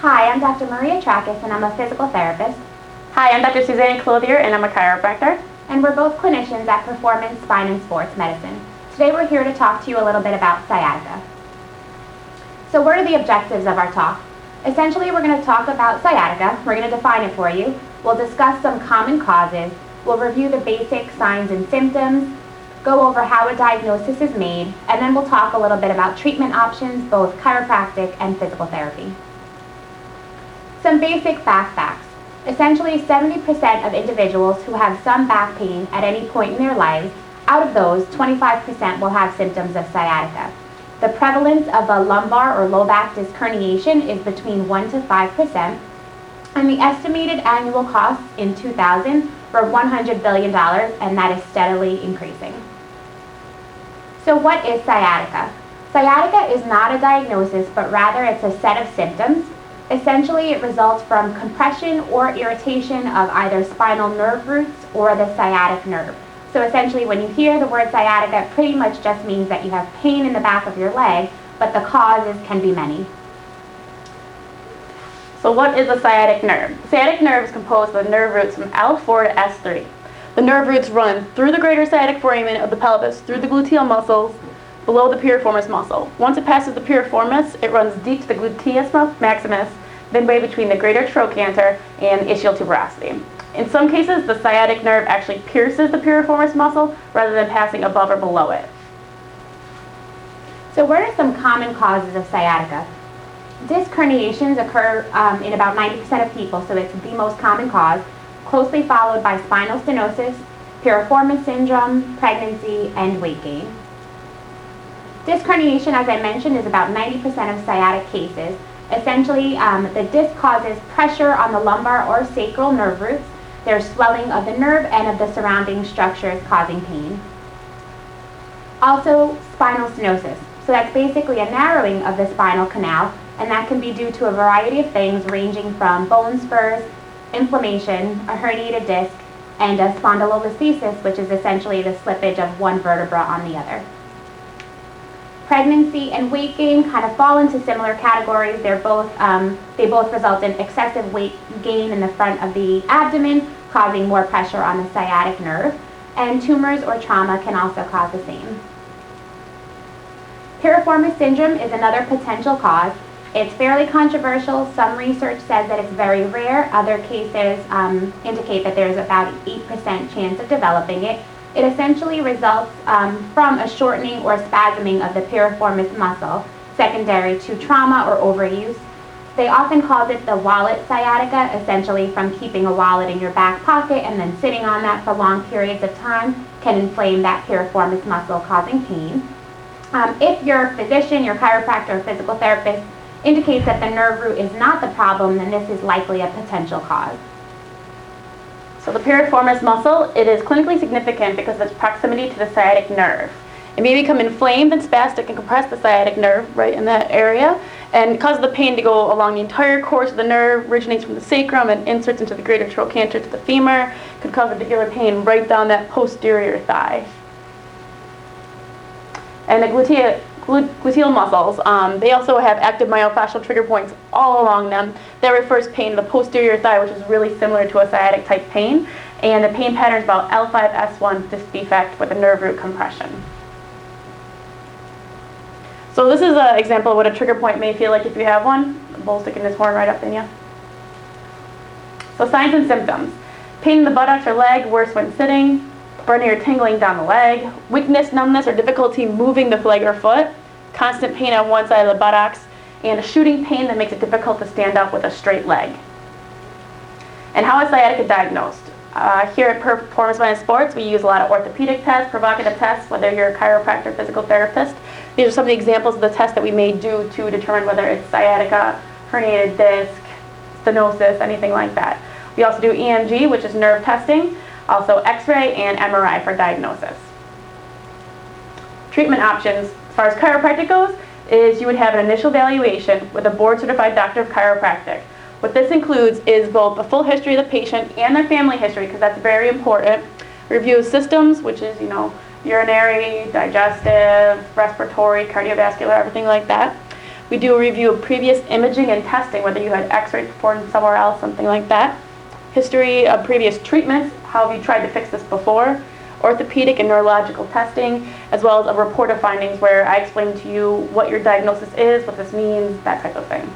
Hi, I'm Dr. Maria Trakas, and I'm a physical therapist. Hi, I'm Dr. Susann Clothier, and I'm a chiropractor. And we're both clinicians at Piriformis Spine and Sports Medicine. Today we're here to talk to you a little bit about sciatica. So what are the objectives of our talk? Essentially, we're going to talk about sciatica. We're going to define it for you. We'll discuss some common causes. We'll review the basic signs and symptoms, go over how a diagnosis is made, and then we'll talk a little bit about treatment options, both chiropractic and physical therapy. Some basic back facts. Essentially, 70% of individuals who have some back pain at any point in their lives, out of those, 25% will have symptoms of sciatica. The prevalence of a lumbar or low back disc herniation is between 1 to 5%, and the estimated annual costs in 2000 were $100 billion, and that is steadily increasing. So what is sciatica? Sciatica is not a diagnosis, but rather it's a set of symptoms. Essentially, it results from compression or irritation of either spinal nerve roots or the sciatic nerve. So essentially, when you hear the word sciatica, it pretty much just means that you have pain in the back of your leg, but the causes can be many. So what is the sciatic nerve? The sciatic nerve is composed of nerve roots from L4 to S3. The nerve roots run through the greater sciatic foramen of the pelvis, through the gluteal muscles, below the piriformis muscle. Once it passes the piriformis, it runs deep to the gluteus maximus, midway between the greater trochanter and ischial tuberosity. In some cases, the sciatic nerve actually pierces the piriformis muscle rather than passing above or below it. So what are some common causes of sciatica? Disc herniations occur in about 90% of people, so it's the most common cause, closely followed by spinal stenosis, piriformis syndrome, pregnancy, and weight gain. Disc herniation, as I mentioned, is about 90% of sciatic cases. Essentially, the disc causes pressure on the lumbar or sacral nerve roots. There's swelling of the nerve and of the surrounding structures causing pain. Also, spinal stenosis. So that's basically a narrowing of the spinal canal, and that can be due to a variety of things ranging from bone spurs, inflammation, a herniated disc, and a spondylolisthesis, which is essentially the slippage of one vertebra on the other. Pregnancy and weight gain kind of fall into similar categories. They both result in excessive weight gain in the front of the abdomen, causing more pressure on the sciatic nerve, and tumors or trauma can also cause the same. Piriformis syndrome is another potential cause. It's fairly controversial. Some research says that it's very rare. Other cases indicate that there's about an 8% chance of developing it. It essentially results from a shortening or spasming of the piriformis muscle, secondary to trauma or overuse. They often call it the wallet sciatica, essentially from keeping a wallet in your back pocket and then sitting on that for long periods of time can inflame that piriformis muscle, causing pain. If your physician, your chiropractor, or physical therapist indicates that the nerve root is not the problem, then this is likely a potential cause. So the piriformis muscle, it is clinically significant because of its proximity to the sciatic nerve. It may become inflamed and spastic and compress the sciatic nerve right in that area and cause the pain to go along the entire course of the nerve, originates from the sacrum and inserts into the greater trochanter to the femur, could cause particular pain right down that posterior thigh. And the gluteal muscles, they also have active myofascial trigger points all along them. That refers pain to the posterior thigh, which is really similar to a sciatic type pain. And the pain pattern is about L5-S1 disc defect with a nerve root compression. So this is an example of what a trigger point may feel like if you have one. The bull sticking his horn right up in you. So signs and symptoms. Pain in the buttocks or leg, worse when sitting. Burning or tingling down the leg, weakness, numbness, or difficulty moving the leg or foot, constant pain on one side of the buttocks, and a shooting pain that makes it difficult to stand up with a straight leg. And how is sciatica diagnosed? Here at Piriformis Spine and Sports, we use a lot of orthopedic tests, provocative tests, whether you're a chiropractor or physical therapist. These are some of the examples of the tests that we may do to determine whether it's sciatica, herniated disc, stenosis, anything like that. We also do EMG, which is nerve testing, also X-ray and MRI for diagnosis. Treatment options, as far as chiropractic goes, is you would have an initial evaluation with a board-certified doctor of chiropractic. What this includes is both the full history of the patient and their family history, because that's very important. Review of systems, which is, urinary, digestive, respiratory, cardiovascular, everything like that. We do a review of previous imaging and testing, whether you had x-ray performed somewhere else, something like that. History of previous treatments, how have you tried to fix this before? Orthopedic and neurological testing, as well as a report of findings where I explain to you what your diagnosis is, what this means, that type of thing.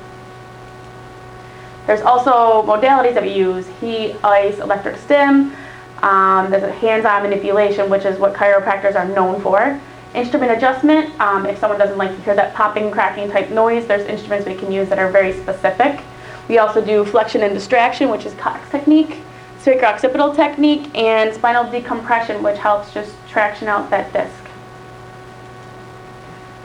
There's also modalities that we use: heat, ice, electric stim. There's a hands-on manipulation, which is what chiropractors are known for. Instrument adjustment, if someone doesn't like to hear that popping, cracking type noise, there's instruments we can use that are very specific. We also do flexion and distraction, which is Cox technique, sacrooccipital technique, and spinal decompression, which helps just traction out that disc.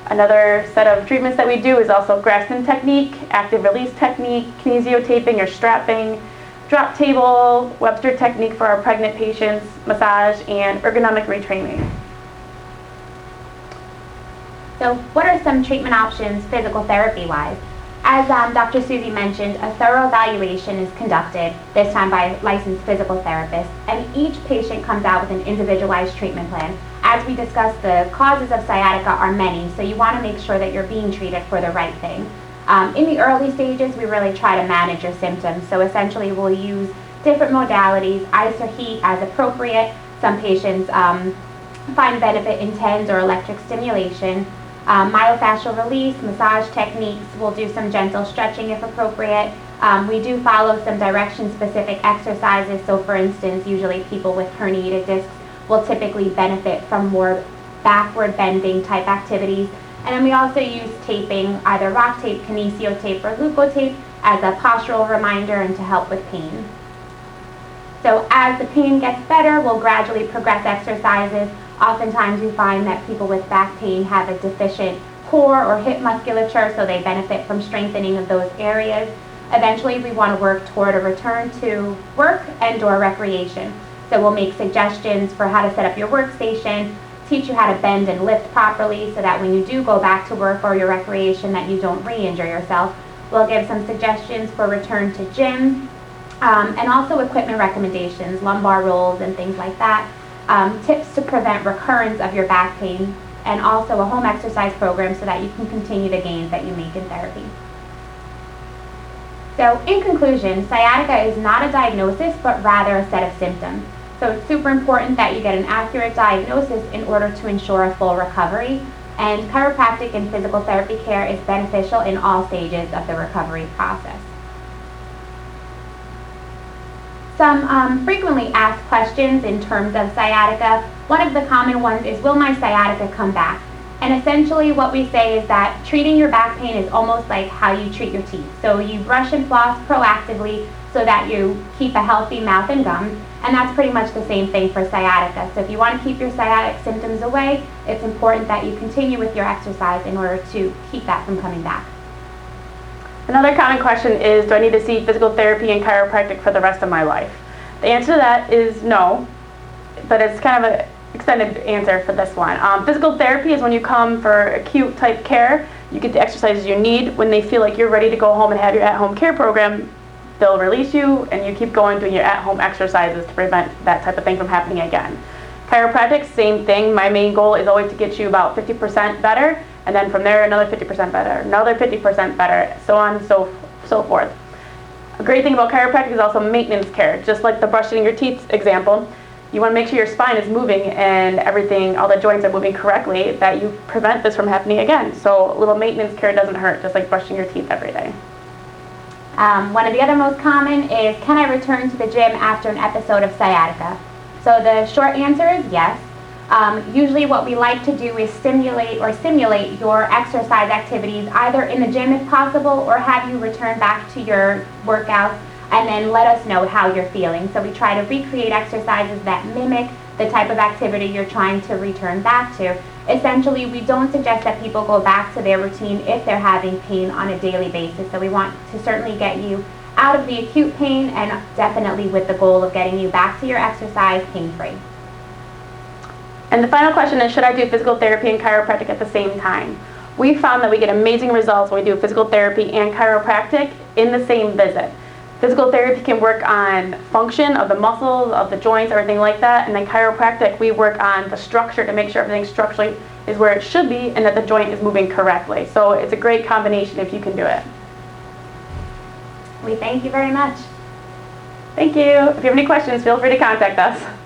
Another set of treatments that we do is also Graston technique, active release technique, kinesiotaping or strapping, drop table, Webster technique for our pregnant patients, massage, and ergonomic retraining. So what are some treatment options physical therapy-wise? As Dr. Susie mentioned, a thorough evaluation is conducted, this time by licensed physical therapists, and each patient comes out with an individualized treatment plan. As we discussed, the causes of sciatica are many, so you want to make sure that you're being treated for the right thing. In the early stages, we really try to manage your symptoms, so essentially we'll use different modalities, ice or heat as appropriate. Some patients find benefit in TENS or electric stimulation. Myofascial release, massage techniques, we'll do some gentle stretching if appropriate. We do follow some direction-specific exercises, so for instance, usually people with herniated discs will typically benefit from more backward bending type activities. And then we also use taping, either rock tape, kinesio tape, or leukotape as a postural reminder and to help with pain. So as the pain gets better, we'll gradually progress exercises. Oftentimes we find that people with back pain have a deficient core or hip musculature, so they benefit from strengthening of those areas. Eventually we want to work toward a return to work and/or recreation. So we'll make suggestions for how to set up your workstation, teach you how to bend and lift properly so that when you do go back to work or your recreation that you don't re-injure yourself. We'll give some suggestions for return to gym, and also equipment recommendations, lumbar rolls and things like that. Tips to prevent recurrence of your back pain, and also a home exercise program so that you can continue the gains that you make in therapy. So in conclusion, sciatica is not a diagnosis, but rather a set of symptoms. So it's super important that you get an accurate diagnosis in order to ensure a full recovery, and chiropractic and physical therapy care is beneficial in all stages of the recovery process. Some frequently asked questions in terms of sciatica. One of the common ones is, will my sciatica come back? And essentially what we say is that treating your back pain is almost like how you treat your teeth. So you brush and floss proactively so that you keep a healthy mouth and gums, and that's pretty much the same thing for sciatica. So if you want to keep your sciatic symptoms away, it's important that you continue with your exercise in order to keep that from coming back. Another common question is, do I need to see physical therapy and chiropractic for the rest of my life? The answer to that is no, but it's kind of an extended answer for this one. Physical therapy is when you come for acute type care. You get the exercises you need. When they feel like you're ready to go home and have your at-home care program, they'll release you and you keep going doing your at-home exercises to prevent that type of thing from happening again. Chiropractic, same thing. My main goal is always to get you about 50% better, and then from there another 50% better, another 50% better, so on and so forth. A great thing about chiropractic is also maintenance care. Just like the brushing your teeth example, you want to make sure your spine is moving and everything, all the joints are moving correctly, that you prevent this from happening again. So a little maintenance care doesn't hurt, just like brushing your teeth every day. One of the other most common is, can I return to the gym after an episode of sciatica? So the short answer is yes. Usually what we like to do is simulate your exercise activities either in the gym if possible, or have you return back to your workouts and then let us know how you're feeling. So we try to recreate exercises that mimic the type of activity you're trying to return back to. Essentially, we don't suggest that people go back to their routine if they're having pain on a daily basis. So we want to certainly get you out of the acute pain, and definitely with the goal of getting you back to your exercise pain-free. And the final question is, should I do physical therapy and chiropractic at the same time? We found that we get amazing results when we do physical therapy and chiropractic in the same visit. Physical therapy can work on function of the muscles, of the joints, everything like that, and then chiropractic, we work on the structure to make sure everything's structurally is where it should be and that the joint is moving correctly. So it's a great combination if you can do it. We thank you very much. Thank you. If you have any questions, feel free to contact us.